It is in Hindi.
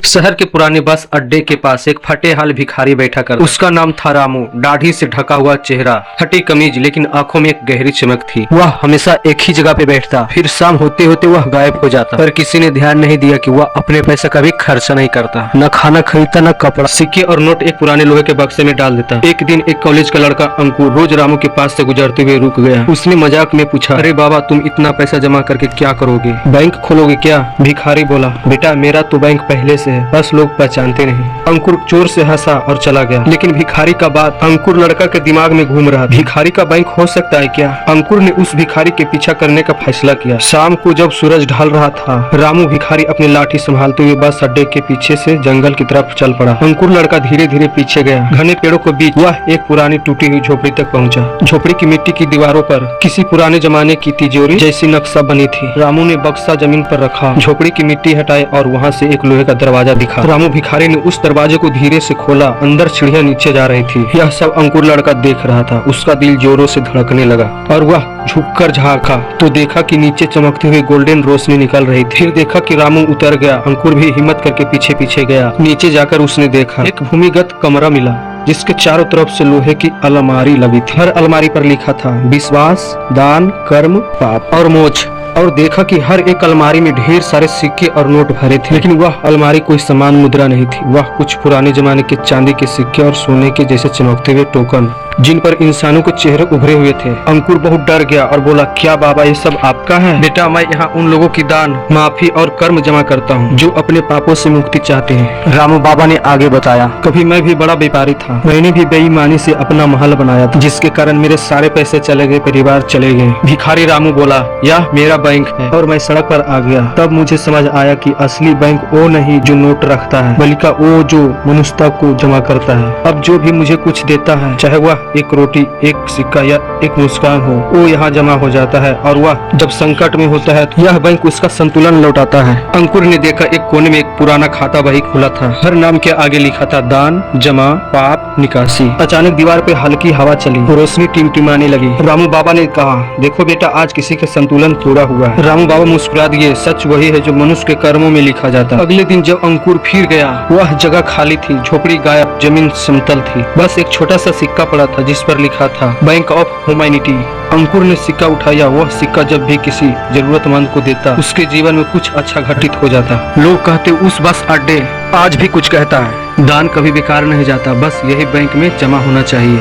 शहर के पुराने बस अड्डे के पास एक फटे हाल भिखारी बैठा कर उसका नाम था रामू। दाढ़ी से ढका हुआ चेहरा, फटी कमीज, लेकिन आंखों में एक गहरी चमक थी। वह हमेशा एक ही जगह पे बैठता, फिर शाम होते होते वह गायब हो जाता। पर किसी ने ध्यान नहीं दिया कि वह अपने पैसे का भी खर्चा नहीं करता, न खाना खरीदता न कपड़ा। सिक्के और नोट एक पुराने लोहे के बक्से में डाल देता। एक दिन एक कॉलेज का लड़का अंकुर रोज रामू के पास से गुजरते हुए रुक गया। उसने मजाक में पूछा, अरे बाबा, तुम इतना पैसा जमा करके क्या करोगे? बैंक खोलोगे क्या? भिखारी बोला, बेटा मेरा तो बैंक पहले से है, बस लोग पहचानते नहीं। अंकुर जोर से हंसा और चला गया। लेकिन भिखारी का बात अंकुर लड़का के दिमाग में घूम रहा। भिखारी का बैंक हो सकता है क्या? अंकुर ने उस भिखारी के पीछा करने का फैसला किया। शाम को जब सूरज ढल रहा था, रामू भिखारी अपनी लाठी संभालते हुए बस अड्डे के पीछे से जंगल की तरफ चल पड़ा। अंकुर लड़का धीरे धीरे पीछे गया। घने पेड़ों के बीच वह एक पुरानी टूटी हुई झोपड़ी तक पहुंचा। झोपड़ी की मिट्टी की दीवारों पर किसी पुराने जमाने की तिजोरी जैसी नक्शा बनी थी। रामू ने बक्सा जमीन पर रखा, झोपड़ी की मिट्टी हटाई और वहाँ से एक लोहे का दरवाजा दिखा। रामू भिखारी ने उस दरवाजे को धीरे से खोला। अंदर सीढ़ियां नीचे जा रही थी। यह सब अंकुर लड़का देख रहा था। उसका दिल जोरों से धड़कने लगा और वह झुककर झांका तो देखा कि नीचे चमकती हुई गोल्डन रोशनी निकल रही थी। फिर देखा कि रामू उतर गया। अंकुर भी हिम्मत करके पीछे पीछे गया। नीचे जाकर उसने देखा एक भूमिगत कमरा मिला, जिसके चारों तरफ से लोहे की अलमारी लगी थी। हर अलमारी पर लिखा था विश्वास, दान, कर्म, पाप और मोक्ष। और देखा कि हर एक अलमारी में ढेर सारे सिक्के और नोट भरे थे। लेकिन वह अलमारी कोई समान मुद्रा नहीं थी। वह कुछ पुराने जमाने के चांदी के सिक्के और सोने के जैसे चमकते हुए टोकन, जिन पर इंसानों के चेहरे उभरे हुए थे। अंकुर बहुत डर गया और बोला, क्या बाबा ये सब आपका है? बेटा, मैं यहाँ उन लोगों की दान, माफी और कर्म जमा करता हूँ जो अपने पापों से मुक्ति चाहते हैं। रामू बाबा ने आगे बताया, कभी मैं भी बड़ा व्यापारी था। मैंने भी बेईमानी से अपना महल बनाया था, जिसके कारण मेरे सारे पैसे चले गए, परिवार चले गए। भिखारी रामू बोला, यह मेरा बैंक है। और मैं सड़क पर आ गया। तब मुझे समझ आया कि असली बैंक वो नहीं जो नोट रखता है, बल्कि वो जो मनुष्यता को जमा करता है। अब जो भी मुझे कुछ देता है, चाहे वह एक रोटी, एक सिक्का या एक मुस्कान हो, वो यहाँ जमा हो जाता है। और वह जब संकट में होता है तो यह बैंक उसका संतुलन लौटाता है। अंकुर ने देखा एक कोने में एक पुराना खाता बही खुला था। हर नाम के आगे लिखा था दान, जमा, पाप, निकासी। अचानक दीवार पे हल्की हवा चली, रोशनी टिमटिमाने लगी। रामू बाबा ने कहा, देखो बेटा, आज किसी का संतुलन तोड़ा हुआ है। रामू बाबा मुस्कुरा दिए, सच वही है जो मनुष्य के कर्मों में लिखा जाता है। अगले दिन जब अंकुर फिर गया, वह जगह खाली थी, झोपड़ी गायब, जमीन समतल थी। बस एक छोटा सा सिक्का पड़ा था जिस पर लिखा था बैंक ऑफ ह्यूमैनिटी। अंकुर ने सिक्का उठाया। वह सिक्का जब भी किसी जरूरतमंद को देता, उसके जीवन में कुछ अच्छा घटित हो जाता। लोग कहते उस बस अड्डे आज भी कुछ कहता है, दान कभी बेकार नहीं जाता, बस यही बैंक में जमा होना चाहिए।